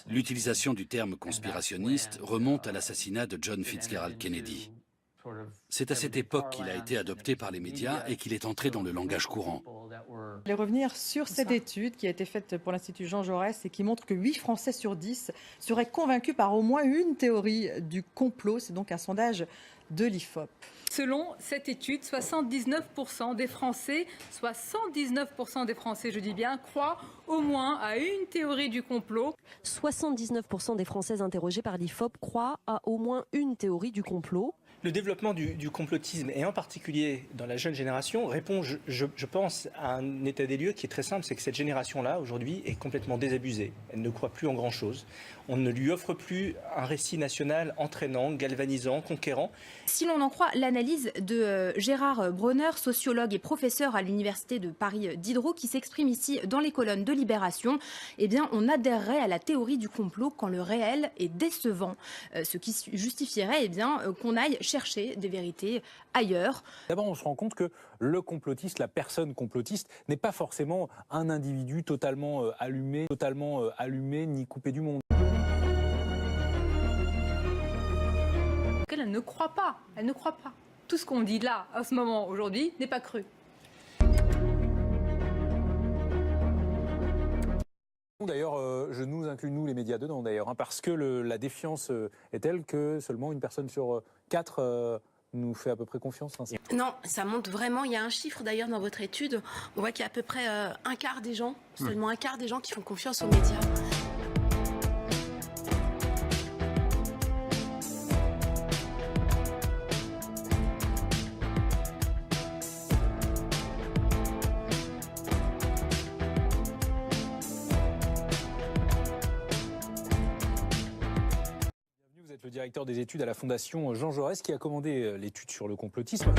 L'utilisation du terme conspirationniste remonte à l'assassinat de John Fitzgerald Kennedy. C'est à cette époque qu'il a été adopté par les médias et qu'il est entré dans le langage courant. Je vais revenir sur cette étude qui a été faite pour l'Institut Jean Jaurès et qui montre que 8 Français sur 10 seraient convaincus par au moins une théorie du complot. C'est donc un sondage de l'IFOP. Selon cette étude, 79% des Français, je dis bien, croient au moins à une théorie du complot. 79% des Français interrogés par l'IFOP croient à au moins une théorie du complot. Le développement du complotisme, et en particulier dans la jeune génération, répond, je pense, à un état des lieux qui est très simple, c'est que cette génération-là, aujourd'hui, est complètement désabusée. Elle ne croit plus en grand-chose. On ne lui offre plus un récit national entraînant, galvanisant, conquérant. Si l'on en croit l'analyse de Gérard Bronner, sociologue et professeur à l'Université de Paris Diderot, qui s'exprime ici dans les colonnes de Libération, eh bien, on adhérerait à la théorie du complot quand le réel est décevant. Ce qui justifierait qu'on aille chercher des vérités ailleurs. D'abord, on se rend compte que le complotiste, la personne complotiste, n'est pas forcément un individu totalement allumé, ni coupé du monde. Elle ne croit pas. Elle ne croit pas. Tout ce qu'on dit là, à ce moment, aujourd'hui, n'est pas cru. D'ailleurs, je nous inclus, nous, les médias dedans, d'ailleurs, parce que la défiance est telle que seulement une personne sur 4 nous fait à peu près confiance. Non, ça montre vraiment, il y a un chiffre d'ailleurs dans votre étude, on voit qu'il y a à peu près un quart des gens, seulement un quart des gens qui font confiance aux médias. Le directeur des études à la Fondation Jean Jaurès qui a commandé l'étude sur le complotisme.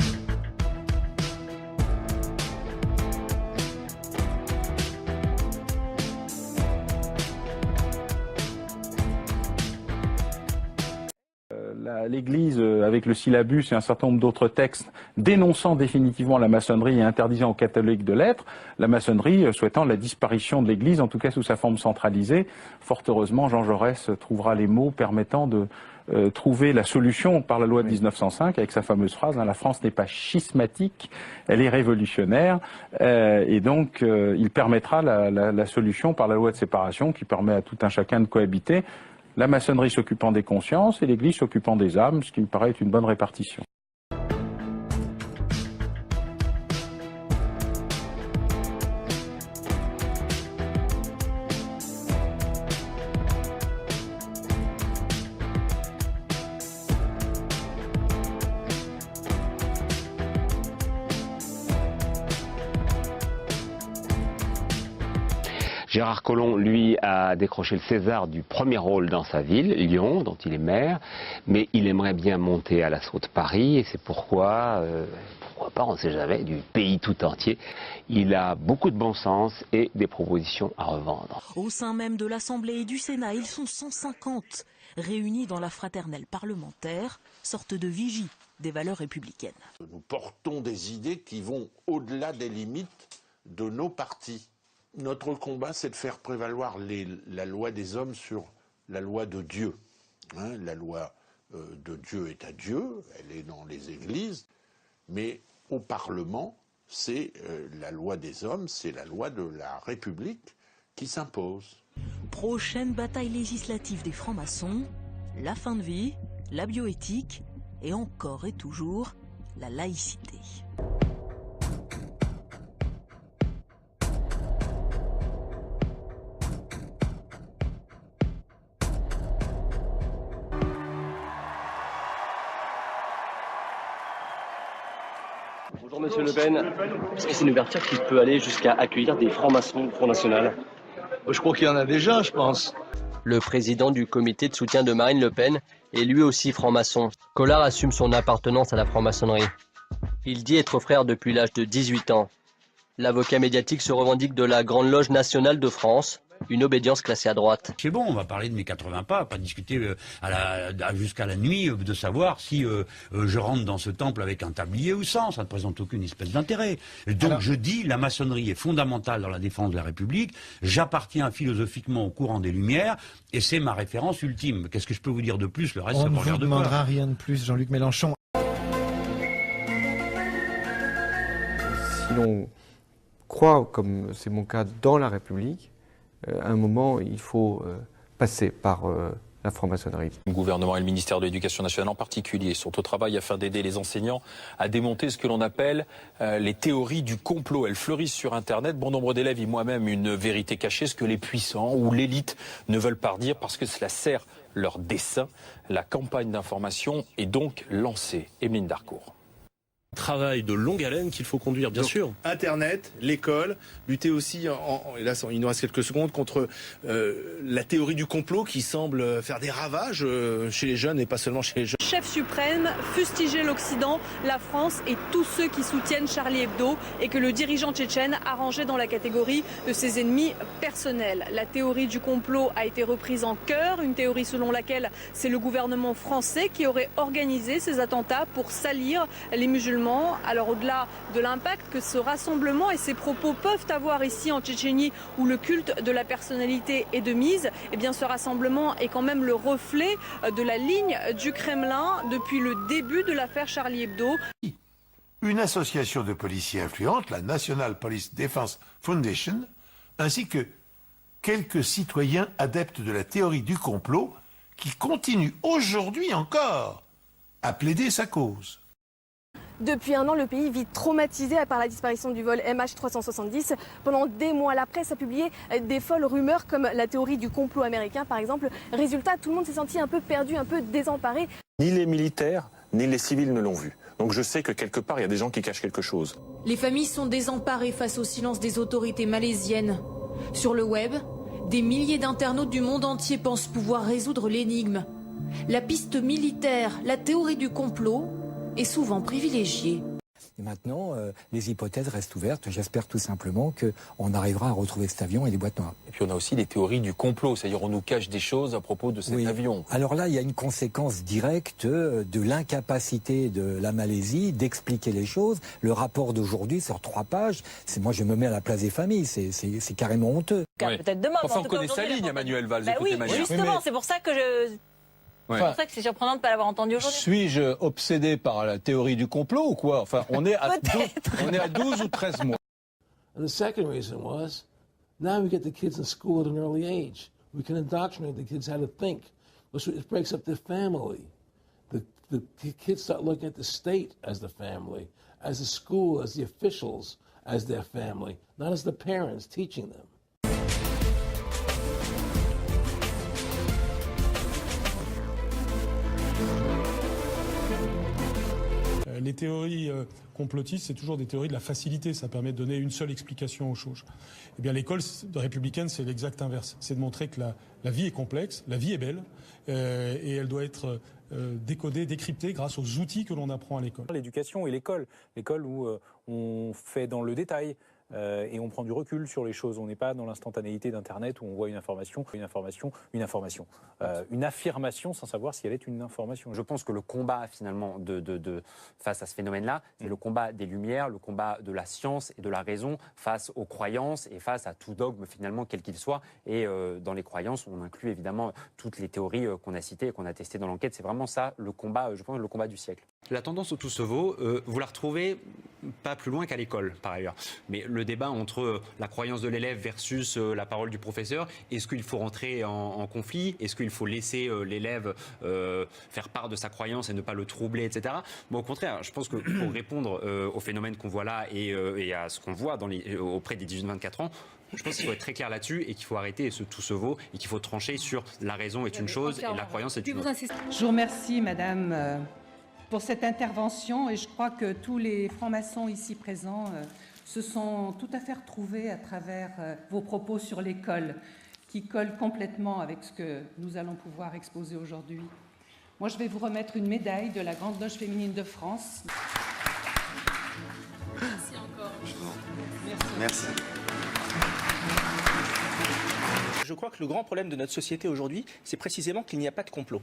L'Église, avec le syllabus et un certain nombre d'autres textes, dénonçant définitivement la maçonnerie et interdisant aux catholiques de l'être, la maçonnerie souhaitant la disparition de l'Église, en tout cas sous sa forme centralisée. Fort heureusement, Jean Jaurès trouvera les mots permettant de trouver la solution par la loi de 1905, avec sa fameuse phrase, la France n'est pas schismatique, elle est révolutionnaire, et donc il permettra la solution par la loi de séparation qui permet à tout un chacun de cohabiter. La maçonnerie s'occupant des consciences et l'Église s'occupant des âmes, ce qui me paraît être une bonne répartition. Gérard Collomb, lui, a décroché le César du premier rôle dans sa ville, Lyon, dont il est maire, mais il aimerait bien monter à l'assaut de Paris, et c'est pourquoi pas, on ne sait jamais, du pays tout entier. Il a beaucoup de bon sens et des propositions à revendre. Au sein même de l'Assemblée et du Sénat, ils sont 150, réunis dans la fraternelle parlementaire, sorte de vigie des valeurs républicaines. Nous portons des idées qui vont au-delà des limites de nos partis. Notre combat, c'est de faire prévaloir la loi des hommes sur la loi de Dieu. La loi de Dieu est à Dieu, elle est dans les églises, mais au Parlement, c'est la loi des hommes, c'est la loi de la République qui s'impose. Prochaine bataille législative des francs-maçons, la fin de vie, la bioéthique et encore et toujours la laïcité. Bonjour Monsieur Le Pen. Est-ce que c'est une ouverture qui peut aller jusqu'à accueillir des francs-maçons au Front National? Je crois qu'il y en a déjà, je pense. Le président du comité de soutien de Marine Le Pen est lui aussi franc-maçon. Collard assume son appartenance à la franc-maçonnerie. Il dit être frère depuis l'âge de 18 ans. L'avocat médiatique se revendique de la Grande Loge nationale de France. Une obédience classée à droite. C'est bon, on va parler de mes 80 pas discuter jusqu'à la nuit de savoir si je rentre dans ce temple avec un tablier ou sans. Ça ne présente aucune espèce d'intérêt. Donc je dis, la maçonnerie est fondamentale dans la défense de la République. J'appartiens philosophiquement au courant des Lumières et c'est ma référence ultime. Qu'est-ce que je peux vous dire de plus? Le reste, ça me regarde pas. On ne vous demandera rien de plus, Jean-Luc Mélenchon. Si l'on croit, comme c'est mon cas, dans la République, à un moment, il faut passer par la franc-maçonnerie. Le gouvernement et le ministère de l'Éducation nationale en particulier sont au travail afin d'aider les enseignants à démonter ce que l'on appelle les théories du complot. Elles fleurissent sur Internet. Bon nombre d'élèves y moi-même une vérité cachée, ce que les puissants ou l'élite ne veulent pas dire parce que cela sert leur dessein. La campagne d'information est donc lancée. Emeline Darcourt. Travail de longue haleine qu'il faut conduire, bien sûr. Internet, l'école, lutter aussi, et là il nous reste quelques secondes, contre la théorie du complot qui semble faire des ravages chez les jeunes et pas seulement chez les jeunes. Chef suprême, fustiger l'Occident, la France et tous ceux qui soutiennent Charlie Hebdo et que le dirigeant tchétchène a rangé dans la catégorie de ses ennemis personnels. La théorie du complot a été reprise en chœur, une théorie selon laquelle c'est le gouvernement français qui aurait organisé ces attentats pour salir les musulmans. Alors au-delà de l'impact que ce rassemblement et ses propos peuvent avoir ici en Tchétchénie où le culte de la personnalité est de mise, eh bien ce rassemblement est quand même le reflet de la ligne du Kremlin depuis le début de l'affaire Charlie Hebdo. Une association de policiers influente, la National Police Defense Foundation, ainsi que quelques citoyens adeptes de la théorie du complot qui continuent aujourd'hui encore à plaider sa cause. Depuis un an, le pays vit traumatisé par la disparition du vol MH370. Pendant des mois, la presse a publié des folles rumeurs comme la théorie du complot américain, par exemple. Résultat, tout le monde s'est senti un peu perdu, un peu désemparé. Ni les militaires, ni les civils ne l'ont vu. Donc je sais que quelque part, il y a des gens qui cachent quelque chose. Les familles sont désemparées face au silence des autorités malaisiennes. Sur le web, des milliers d'internautes du monde entier pensent pouvoir résoudre l'énigme. La piste militaire, la théorie du complot, est souvent privilégiée. Et maintenant, les hypothèses restent ouvertes. J'espère tout simplement qu'on arrivera à retrouver cet avion et les boîtes noires. Et puis on a aussi les théories du complot, c'est-à-dire on nous cache des choses à propos de cet avion. Alors là, il y a une conséquence directe de l'incapacité de la Malaisie d'expliquer les choses. Le rapport d'aujourd'hui sur 3 pages, moi je me mets à la place des familles, c'est carrément honteux. Oui. Peut-être demain. Enfin, on connaît sa ligne, Emmanuel Valls. Oui, justement, c'est pour ça que C'est pour ça que c'est surprenant de ne pas l'avoir entendu aujourd'hui. Suis-je obsédé par la théorie du complot ou quoi? Enfin, on est à 12 ou 13 mois. And the second reason was, now we get the kids in school at an early age. We can indoctrinate the kids how to think. It breaks up their family. The kids start looking at the state as the family, as the school, as the officials, as their family, not as the parents teaching them. Les théories complotistes, c'est toujours des théories de la facilité. Ça permet de donner une seule explication aux choses. Eh bien, l'école républicaine, c'est l'exact inverse. C'est de montrer que la vie est complexe, la vie est belle, et elle doit être décodée, décryptée grâce aux outils que l'on apprend à l'école. L'éducation et l'école où on fait dans le détail. Et on prend du recul sur les choses. On n'est pas dans l'instantanéité d'Internet où on voit une affirmation sans savoir si elle est une information. Je pense que le combat finalement face à ce phénomène-là, c'est le combat des Lumières, le combat de la science et de la raison face aux croyances et face à tout dogme finalement quel qu'il soit. Et dans les croyances, on inclut évidemment toutes les théories qu'on a citées et qu'on a testées dans l'enquête. C'est vraiment ça le combat, je pense, le combat du siècle. La tendance au tout se vaut, vous la retrouvez pas plus loin qu'à l'école par ailleurs. Mais le débat entre la croyance de l'élève versus la parole du professeur, est-ce qu'il faut rentrer en conflit? Est-ce qu'il faut laisser l'élève faire part de sa croyance et ne pas le troubler, etc. Bon, au contraire, je pense que pour répondre au phénomène qu'on voit là et à ce qu'on voit auprès des 18-24 ans, je pense qu'il faut être très clair là-dessus et qu'il faut arrêter ce tout se vaut et qu'il faut trancher sur la raison est une chose et la croyance est une autre. Je vous remercie, madame, pour cette intervention et je crois que tous les francs-maçons ici présents se sont tout à fait retrouvés à travers vos propos sur l'école qui collent complètement avec ce que nous allons pouvoir exposer aujourd'hui. Moi, je vais vous remettre une médaille de la Grande Loge féminine de France. Merci encore. Merci. Je crois que le grand problème de notre société aujourd'hui, c'est précisément qu'il n'y a pas de complot.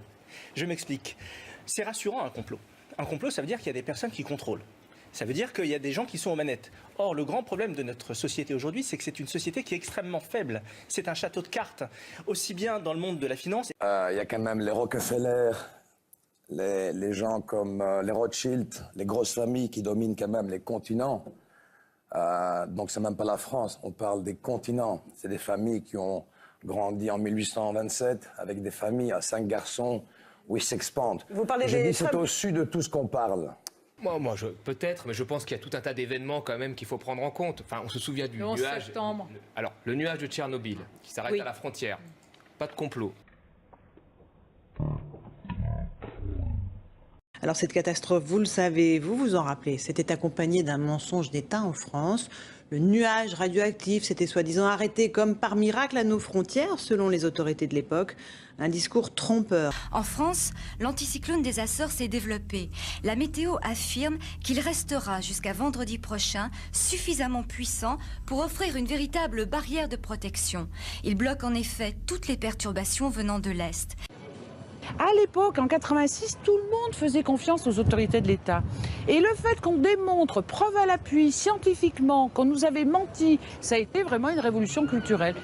Je m'explique. C'est rassurant un complot. Un complot, ça veut dire qu'il y a des personnes qui contrôlent. Ça veut dire qu'il y a des gens qui sont aux manettes. Or, le grand problème de notre société aujourd'hui, c'est que c'est une société qui est extrêmement faible. C'est un château de cartes, aussi bien dans le monde de la finance. Il y a quand même les Rockefeller, les gens comme les Rothschild, les grosses familles qui dominent quand même les continents. Donc c'est même pas la France, on parle des continents. C'est des familles qui ont grandi en 1827 avec des familles à 5 garçons où ils s'expandent. Vous parlez Je des dis c'est au-dessus de tout ce qu'on parle. Peut-être, mais je pense qu'il y a tout un tas d'événements quand même qu'il faut prendre en compte. Enfin, on se souvient du nuage. Septembre. Alors, le nuage de Tchernobyl, qui s'arrête à la frontière. Pas de complot. Alors cette catastrophe, vous le savez, vous vous en rappelez, c'était accompagné d'un mensonge d'État en France. Le nuage radioactif s'était soi-disant arrêté comme par miracle à nos frontières, selon les autorités de l'époque. Un discours trompeur. En France, l'anticyclone des Açores s'est développé. La météo affirme qu'il restera jusqu'à vendredi prochain suffisamment puissant pour offrir une véritable barrière de protection. Il bloque en effet toutes les perturbations venant de l'Est. À l'époque, en 86, tout le monde faisait confiance aux autorités de l'État. Et le fait qu'on démontre, preuve à l'appui, scientifiquement, qu'on nous avait menti, ça a été vraiment une révolution culturelle.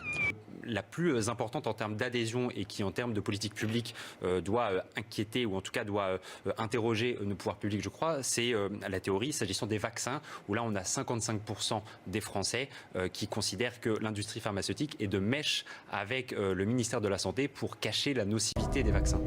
La plus importante en termes d'adhésion et qui en termes de politique publique doit inquiéter ou en tout cas doit interroger nos pouvoirs publics, je crois, c'est la théorie s'agissant des vaccins, où là on a 55% des Français qui considèrent que l'industrie pharmaceutique est de mèche avec le ministère de la Santé pour cacher la nocivité des vaccins.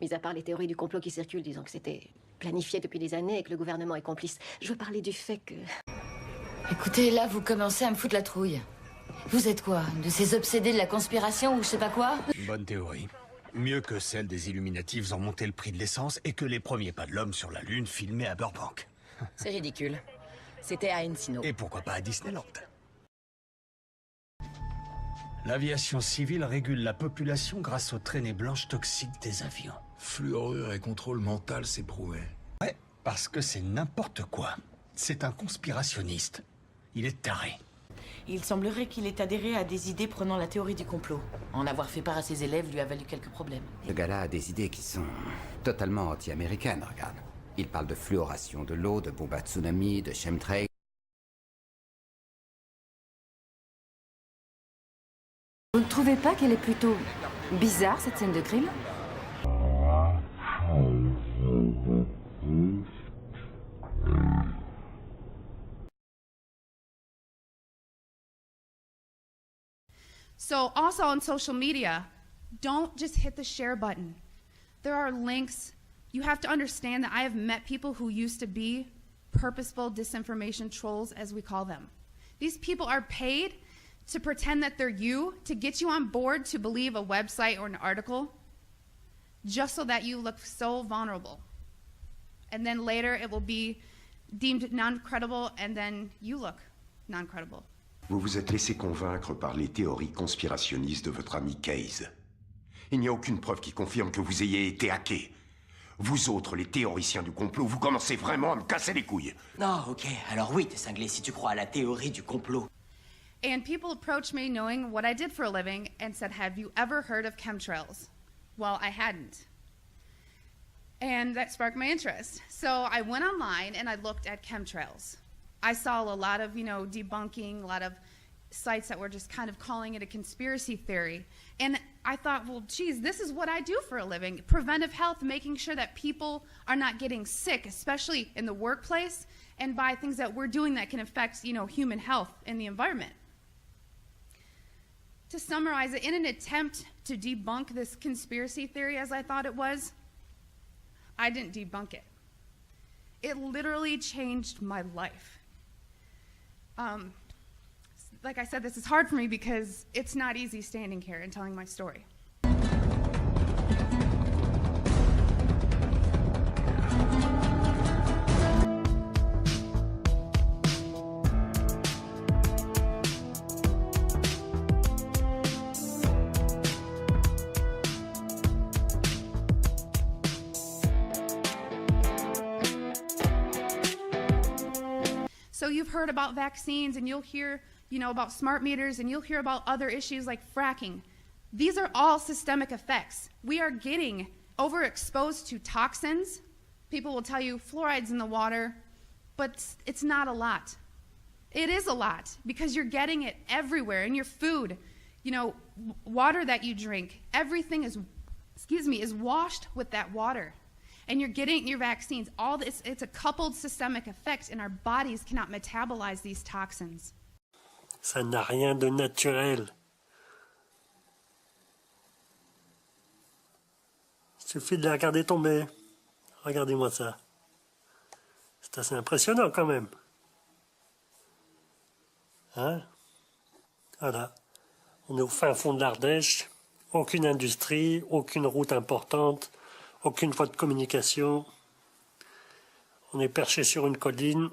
Mis à part les théories du complot qui circulent, disant que c'était planifié depuis des années et que le gouvernement est complice, je veux parler du fait que... Écoutez, là, vous commencez à me foutre la trouille. Vous êtes quoi? De ces obsédés de la conspiration ou je sais pas quoi? Bonne théorie. Mieux que celle des Illuminati faisant monter le prix de l'essence et que les premiers pas de l'homme sur la Lune filmés à Burbank. C'est ridicule. C'était à Encino. Et pourquoi pas à Disneyland? L'aviation civile régule la population grâce aux traînées blanches toxiques des avions. Fluorure et contrôle mental, c'est prouvé. Ouais, parce que c'est n'importe quoi. C'est un conspirationniste. Il est taré. Il semblerait qu'il ait adhéré à des idées prenant la théorie du complot. En avoir fait part à ses élèves lui a valu quelques problèmes. Ce gars-là a des idées qui sont totalement anti-américaines, regarde. Il parle de fluoration de l'eau, de bombes à tsunami, de chemtrails. Vous ne trouvez pas qu'elle est plutôt bizarre, cette scène de crime? So also on social media, don't just hit the share button. There are links. You have to understand that I have met people who used to be purposeful disinformation trolls, as we call them. These people are paid to pretend that they're you, to get you on board to believe a website or an article, just so that you look so vulnerable. And then later it will be deemed non-credible, and then you look non-credible. Vous vous êtes laissé convaincre par les théories conspirationnistes de votre ami Case. Il n'y a aucune preuve qui confirme que vous ayez été hacké. Vous autres, les théoriciens du complot, vous commencez vraiment à me casser les couilles. Non, ok, alors oui, t'es cinglé si tu crois à la théorie du complot. And people approached me knowing what I did for a living and said, have you ever heard of chemtrails? Well, I hadn't. And that sparked my interest. So I went online and I looked at chemtrails. I saw a lot of, debunking, a lot of sites that were just kind of calling it a conspiracy theory. And I thought, well, geez, this is what I do for a living. Preventive health, making sure that people are not getting sick, especially in the workplace, and by things that we're doing that can affect, human health and the environment. To summarize it, in an attempt to debunk this conspiracy theory as I thought it was, I didn't debunk it. It literally changed my life. Like I said, this is hard for me because it's not easy standing here and telling my story. So you've heard about vaccines, and you'll hear, about smart meters, and you'll hear about other issues like fracking. These are all systemic effects. We are getting overexposed to toxins. People will tell you fluoride's in the water, but it's not a lot. It is a lot because you're getting it everywhere in your food, water that you drink. Everything is washed with that water. And you're getting your vaccines. All this, it's a coupled systemic effect, and our bodies cannot metabolize these toxins. Ça n'a rien de naturel. Il suffit de la regarder tomber. Regardez-moi ça. C'est assez impressionnant quand même. Hein? Voilà. On est au fin fond de l'Ardèche. Aucune industrie, aucune route importante. Aucune voie de communication. On est perché sur une colline.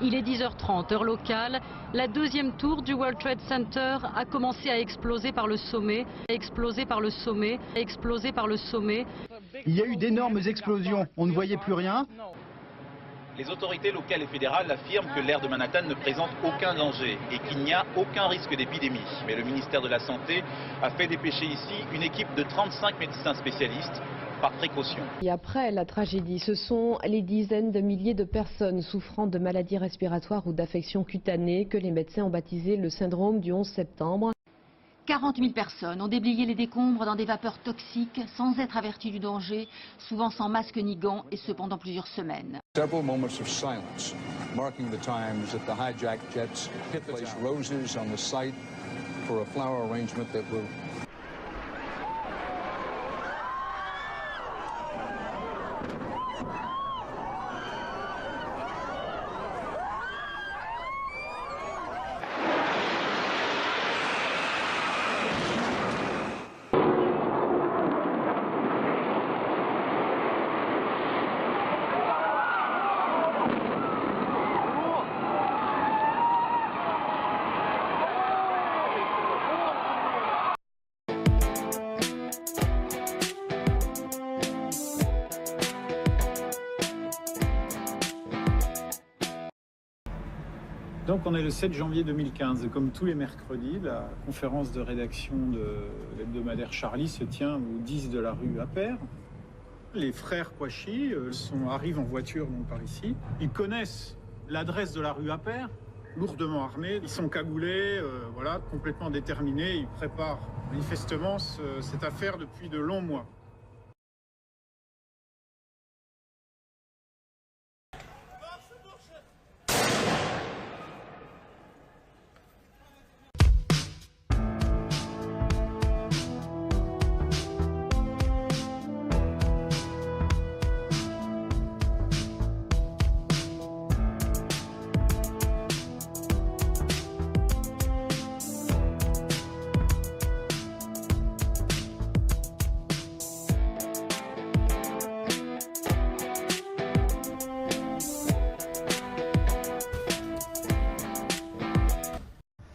Il est 10h30, heure locale. La deuxième tour du World Trade Center a commencé à exploser par le sommet, Il y a eu d'énormes explosions, on ne voyait plus rien. Les autorités locales et fédérales affirment que l'aire de Manhattan ne présente aucun danger et qu'il n'y a aucun risque d'épidémie. Mais le ministère de la Santé a fait dépêcher ici une équipe de 35 médecins spécialistes par précaution. Et après la tragédie, ce sont les dizaines de milliers de personnes souffrant de maladies respiratoires ou d'affections cutanées que les médecins ont baptisé le syndrome du 11 septembre. 40 000 personnes ont déblayé les décombres dans des vapeurs toxiques sans être averties du danger, souvent sans masque ni gants et ce pendant plusieurs semaines. Several moments of silence, marking the times that the hijacked jets placed roses on the site for a flower arrangement that will. Donc on est le 7 janvier 2015, comme tous les mercredis, la conférence de rédaction de l'hebdomadaire Charlie se tient au 10 de la rue Appert. Les frères Kouachi arrivent en voiture donc, par ici. Ils connaissent l'adresse de la rue Appert, lourdement armés. Ils sont cagoulés, voilà, complètement déterminés. Ils préparent manifestement cette affaire depuis de longs mois.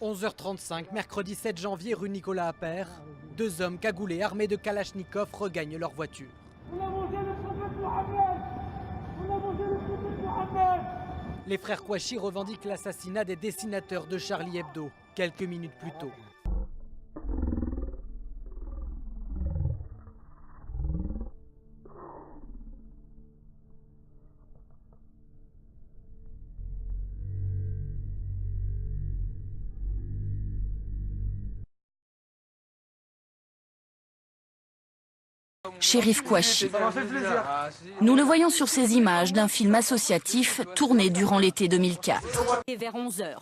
– 11h35, mercredi 7 janvier, rue Nicolas Appert. Deux hommes cagoulés armés de Kalachnikov regagnent leur voiture. Les frères Kouachi revendiquent l'assassinat des dessinateurs de Charlie Hebdo, quelques minutes plus tôt. Chérif Kouachi. Nous le voyons sur ces images d'un film associatif tourné durant l'été 2004. Et vers 11h,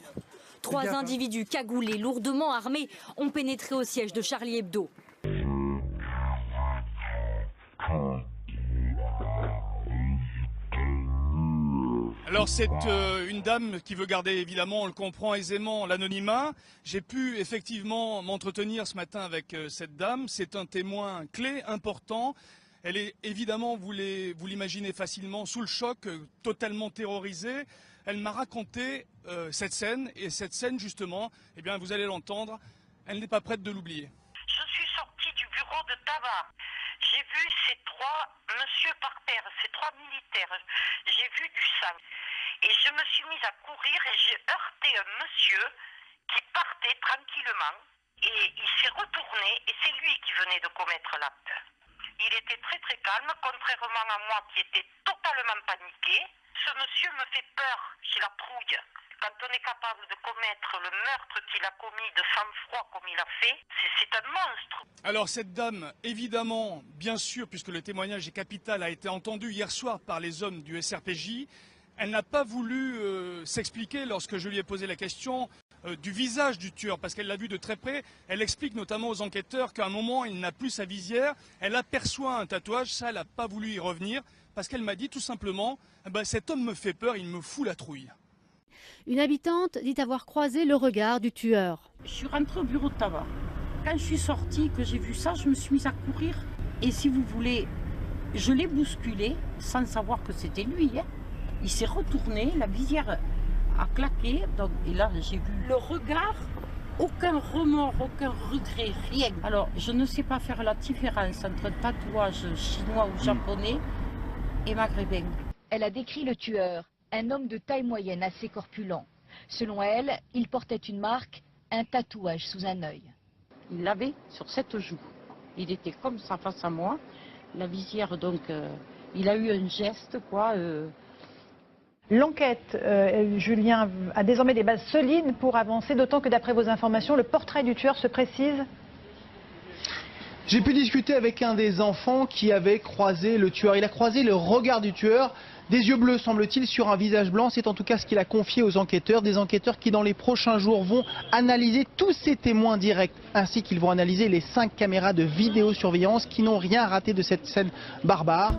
3 individus cagoulés, lourdement armés, ont pénétré au siège de Charlie Hebdo. Alors c'est une dame qui veut garder, évidemment, on le comprend aisément, l'anonymat. J'ai pu effectivement m'entretenir ce matin avec cette dame. C'est un témoin clé, important. Elle est évidemment, vous l'imaginez facilement, sous le choc, totalement terrorisée. Elle m'a raconté cette scène, et cette scène justement, eh bien vous allez l'entendre, elle n'est pas prête de l'oublier. Je suis sortie du bureau de tabac. J'ai vu ces 3 messieurs par terre, ces 3 militaires. J'ai vu du sang. Et je me suis mise à courir et j'ai heurté un monsieur qui partait tranquillement. Et il s'est retourné et c'est lui qui venait de commettre l'acte. Il était très très calme, contrairement à moi qui était totalement paniqué. Ce monsieur me fait peur, j'ai la trouille. Quand on est capable de commettre le meurtre qu'il a commis de sang-froid comme il a fait, c'est un monstre. Alors cette dame, évidemment, bien sûr, puisque le témoignage est capital, a été entendu hier soir par les hommes du SRPJ. Elle n'a pas voulu s'expliquer lorsque je lui ai posé la question du visage du tueur, parce qu'elle l'a vu de très près. Elle explique notamment aux enquêteurs qu'à un moment, il n'a plus sa visière. Elle aperçoit un tatouage, ça, elle n'a pas voulu y revenir, parce qu'elle m'a dit tout simplement, cet homme me fait peur, il me fout la trouille. Une habitante dit avoir croisé le regard du tueur. Je suis rentrée au bureau de tabac. Quand je suis sortie, que j'ai vu ça, je me suis mise à courir. Et si vous voulez, je l'ai bousculé sans savoir que c'était lui. Hein. Il s'est retourné, la visière a claqué. Donc, et là, j'ai vu le regard, aucun remords, aucun regret, rien. Alors, je ne sais pas faire la différence entre tatouage chinois ou japonais et maghrébin. Elle a décrit le tueur, un homme de taille moyenne assez corpulent. Selon elle, il portait une marque, un tatouage sous un œil. Il l'avait sur cette joue. Il était comme ça face à moi. La visière, donc, il a eu un geste, quoi. L'enquête, Julien, a désormais des bases solides pour avancer, d'autant que d'après vos informations, le portrait du tueur se précise. J'ai pu discuter avec un des enfants qui avait croisé le tueur. Il a croisé le regard du tueur, des yeux bleus semble-t-il sur un visage blanc. C'est en tout cas ce qu'il a confié aux enquêteurs. Des enquêteurs qui dans les prochains jours vont analyser tous ces témoins directs, ainsi qu'ils vont analyser les 5 caméras de vidéosurveillance qui n'ont rien raté de cette scène barbare.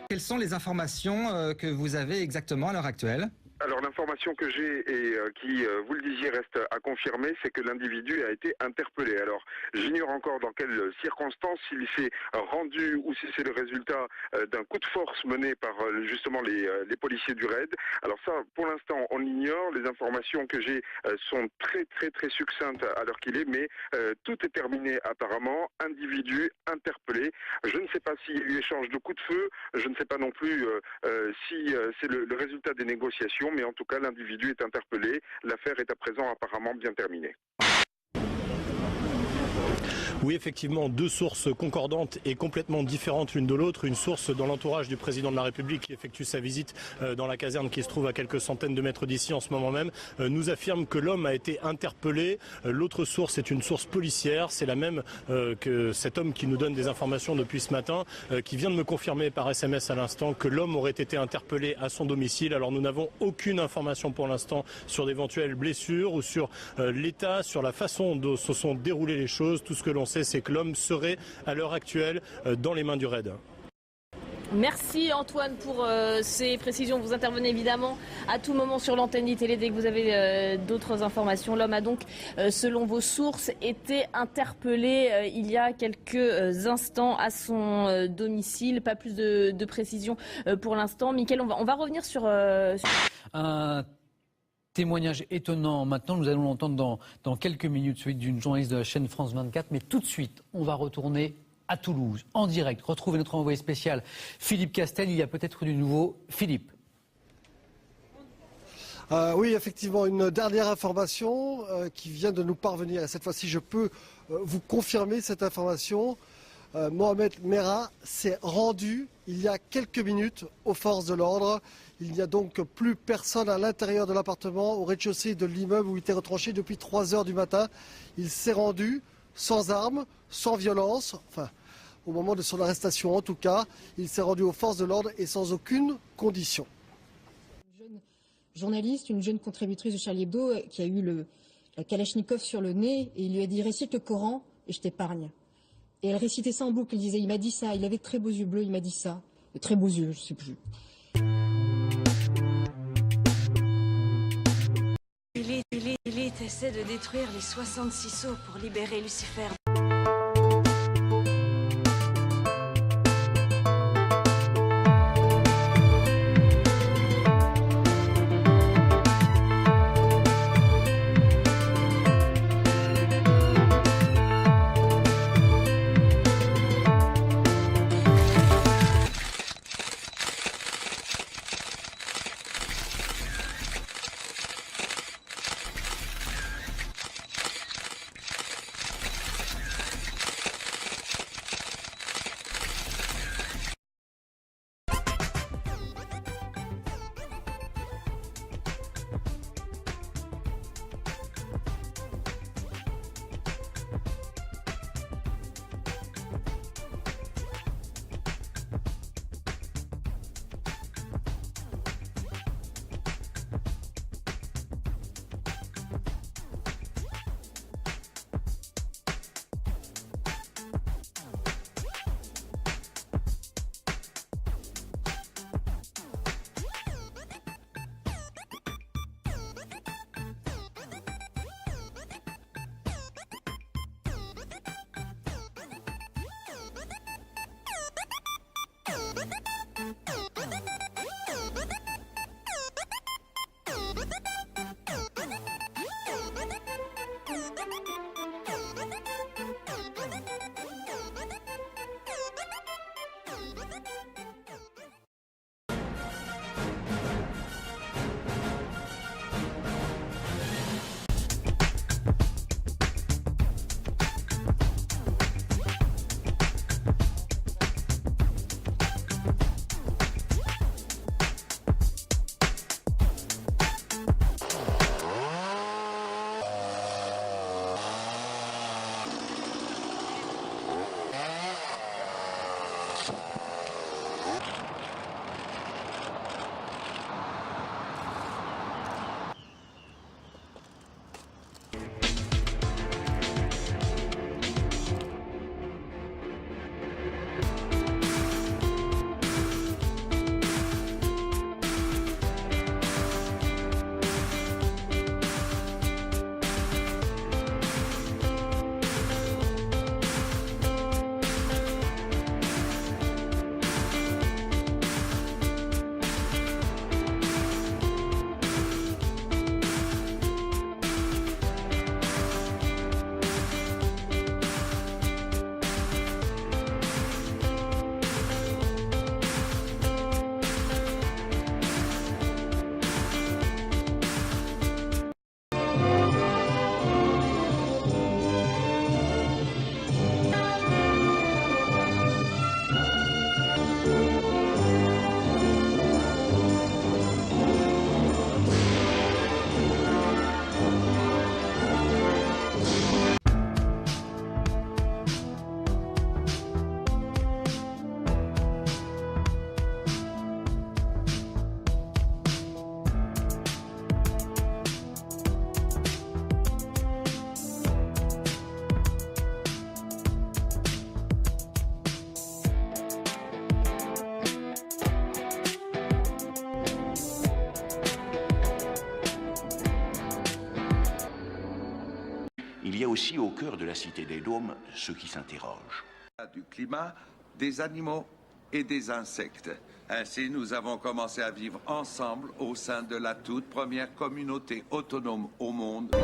Quelles sont les informations que vous avez exactement à l'heure actuelle ? Alors l'information que j'ai et qui, vous le disiez, reste à confirmer, c'est que l'individu a été interpellé. Alors j'ignore encore dans quelles circonstances, s'il s'est rendu ou si c'est le résultat d'un coup de force mené par justement les policiers du RAID. Alors ça, pour l'instant, on l'ignore. Les informations que j'ai sont très succinctes à l'heure qu'il est, mais tout est terminé apparemment. Individu interpellé. Je ne sais pas s'il y a eu échange de coups de feu. Je ne sais pas non plus si c'est le résultat des négociations. Mais en tout cas, cas, l'individu est interpellé. L'affaire est à présent apparemment bien terminée. Oui, effectivement, deux sources concordantes et complètement différentes l'une de l'autre. Une source dans l'entourage du président de la République qui effectue sa visite dans la caserne qui se trouve à quelques centaines de mètres d'ici en ce moment même nous affirme que l'homme a été interpellé. L'autre source est une source policière. C'est la même que cet homme qui nous donne des informations depuis ce matin, qui vient de me confirmer par SMS à l'instant que l'homme aurait été interpellé à son domicile. Alors nous n'avons aucune information pour l'instant sur d'éventuelles blessures ou sur l'état, sur la façon dont se sont déroulées les choses. Tout ce que l'on sait, c'est que l'homme serait à l'heure actuelle dans les mains du RAID. Merci Antoine pour ces précisions. Vous intervenez évidemment à tout moment sur l'antenne d'ITélé dès que vous avez d'autres informations. L'homme a donc, selon vos sources, été interpellé il y a quelques instants à son domicile. Pas plus de précisions pour l'instant. Mickaël, on va revenir sur... Un témoignage étonnant. Maintenant, nous allons l'entendre dans quelques minutes, celui d'une journaliste de la chaîne France 24. Mais tout de suite, on va retourner à Toulouse, en direct. Retrouvez notre envoyé spécial, Philippe Castel. Il y a peut-être du nouveau. Philippe. Oui, effectivement, une dernière information qui vient de nous parvenir. Et cette fois-ci, je peux vous confirmer cette information. Mohamed Merah s'est rendu il y a quelques minutes aux forces de l'ordre. Il n'y a donc plus personne à l'intérieur de l'appartement, au rez-de-chaussée de l'immeuble où il était retranché depuis 3 heures du matin. Il s'est rendu sans armes, sans violence, enfin au moment de son arrestation en tout cas. Il s'est rendu aux forces de l'ordre et sans aucune condition. Une jeune journaliste, une jeune contributrice de Charlie Hebdo qui a eu la Kalachnikov sur le nez et il lui a dit « récite le Coran et je t'épargne ». Et elle récitait ça en boucle, elle disait « il m'a dit ça, il avait de très beaux yeux bleus, il m'a dit ça ». De très beaux yeux, je ne sais plus. Lilith essaie de détruire les 66 sceaux pour libérer Lucifer. il y a aussi au cœur de la cité des Dômes ceux qui s'interrogent. Du climat, des animaux et des insectes. Ainsi, nous avons commencé à vivre ensemble au sein de la toute première communauté autonome au monde.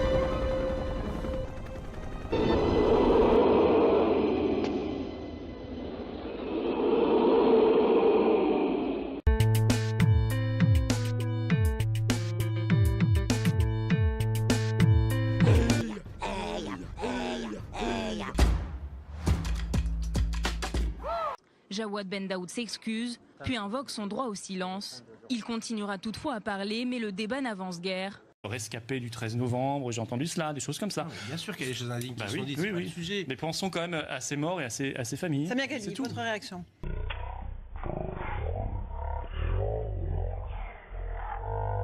Jawad Ben Daoud s'excuse, puis invoque son droit au silence. Il continuera toutefois à parler, mais le débat n'avance guère. Rescapé du 13 novembre, j'ai entendu cela, des choses comme ça. Bien sûr qu'il y a des choses indignes qui sont dites, oui, c'est pas le sujet. Mais pensons quand même à ces morts et à ces familles. Samia Ghali, votre réaction?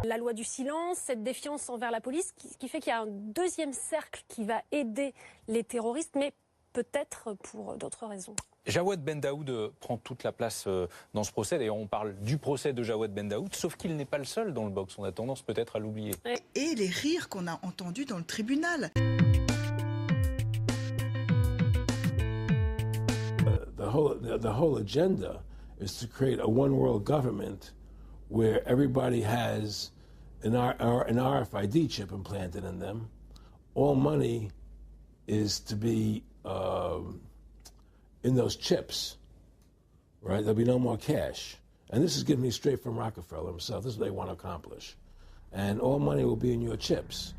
La loi du silence, cette défiance envers la police, qui fait qu'il y a un deuxième cercle qui va aider les terroristes, mais peut-être pour d'autres raisons. Jawad Ben Daoud prend toute la place dans ce procès. D'ailleurs, on parle du procès de Jawad Ben Daoud, sauf qu'il n'est pas le seul dans le box. On a tendance peut-être à l'oublier. Et les rires qu'on a entendus dans le tribunal. The whole agenda is to create a one world government where everybody has an RFID chip implanted in them. All money is to be in those chips, right? There'll be no more cash. And this is getting me straight from Rockefeller himself. This is what they want to accomplish. And all money will be in your chips.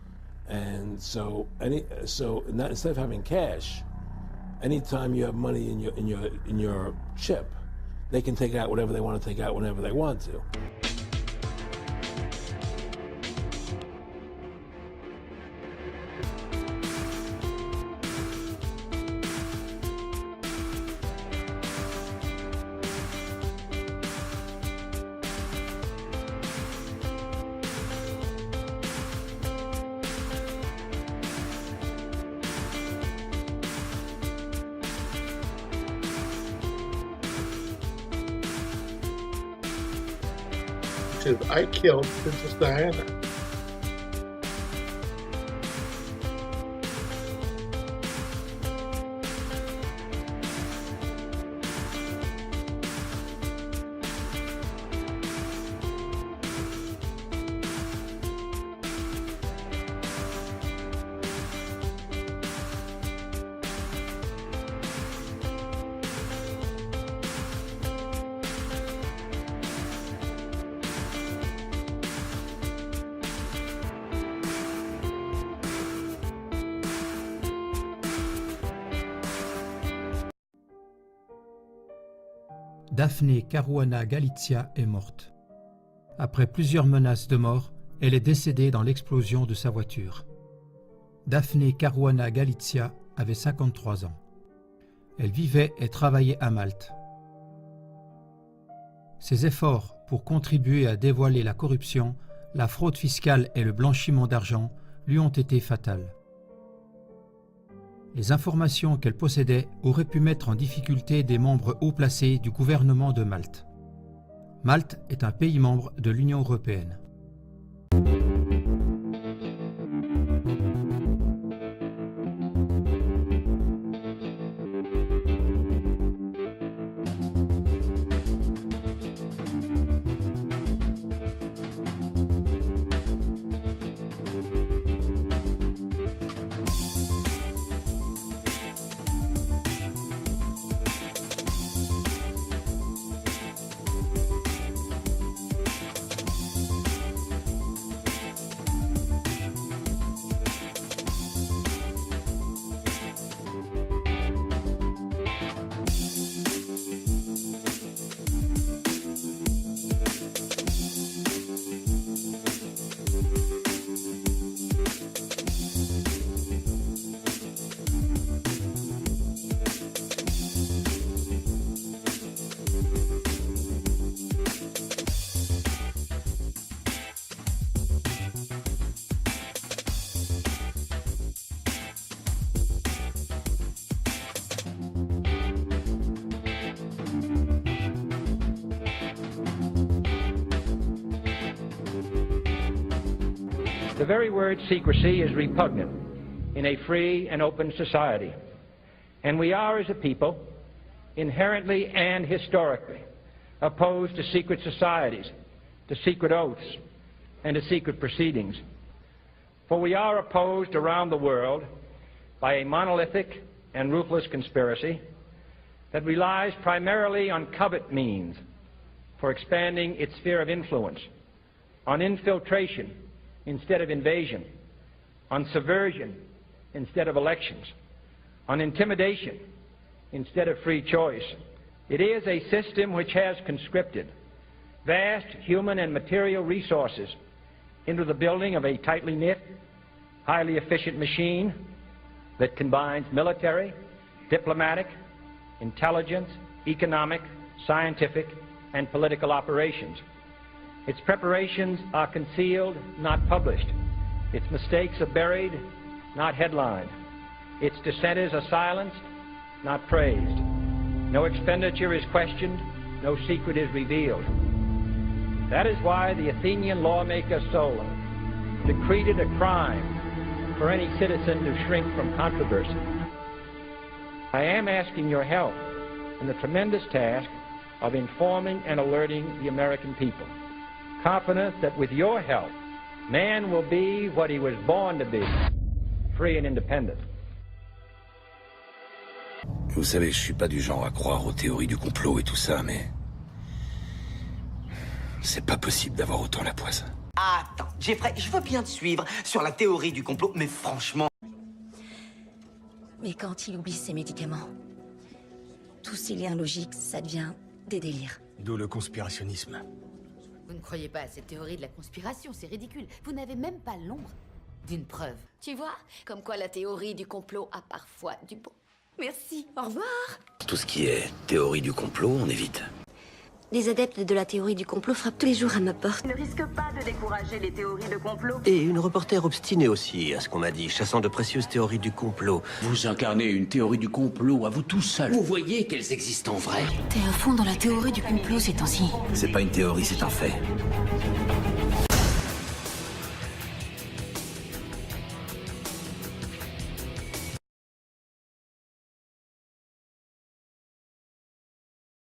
And so instead of having cash, anytime you have money in your chip, they can take out whatever they want to take out whenever they want to. I killed Princess Diana. Daphne Caruana Galizia est morte. Après plusieurs menaces de mort, elle est décédée dans l'explosion de sa voiture. Daphne Caruana Galizia avait 53 ans. Elle vivait et travaillait à Malte. Ses efforts pour contribuer à dévoiler la corruption, la fraude fiscale et le blanchiment d'argent lui ont été fatales. Les informations qu'elle possédait auraient pu mettre en difficulté des membres haut placés du gouvernement de Malte. Malte est un pays membre de l'Union européenne. The very word secrecy is repugnant in a free and open society. And we are, as a people, inherently and historically opposed to secret societies, to secret oaths, and to secret proceedings. For we are opposed around the world by a monolithic and ruthless conspiracy that relies primarily on covert means for expanding its sphere of influence, on infiltration instead of invasion, on subversion instead of elections, on intimidation instead of free choice. It is a system which has conscripted vast human and material resources into the building of a tightly knit, highly efficient machine that combines military, diplomatic, intelligence, economic, scientific, and political operations. Its preparations are concealed, not published. Its mistakes are buried, not headlined. Its dissenters are silenced, not praised. No expenditure is questioned, no secret is revealed. That is why the Athenian lawmaker Solon decreed it a crime for any citizen to shrink from controversy. I am asking your help in the tremendous task of informing and alerting the American people, confident that with your help, man will be what he was born to be, free and independent. Vous savez, je suis pas du genre à croire aux théories du complot et tout ça, mais c'est pas possible d'avoir autant la poisse. Attends, Jeffrey, je veux bien te suivre sur la théorie du complot, mais franchement... Mais quand il oublie ses médicaments, tous ces liens logiques, ça devient des délires. D'où le conspirationnisme. Vous ne croyez pas à cette théorie de la conspiration, c'est ridicule. Vous n'avez même pas l'ombre d'une preuve. Tu vois, comme quoi la théorie du complot a parfois du bon. Merci, au revoir. Tout ce qui est théorie du complot, on évite. Les adeptes de la théorie du complot frappent tous les jours à ma porte. Ne risque pas de décourager les théories de complot. Et une reporter obstinée aussi, à ce qu'on m'a dit, chassant de précieuses théories du complot. Vous incarnez une théorie du complot à vous tout seul. Vous voyez qu'elles existent en vrai. T'es à fond dans la théorie du complot ces temps-ci. C'est pas une théorie, c'est un fait.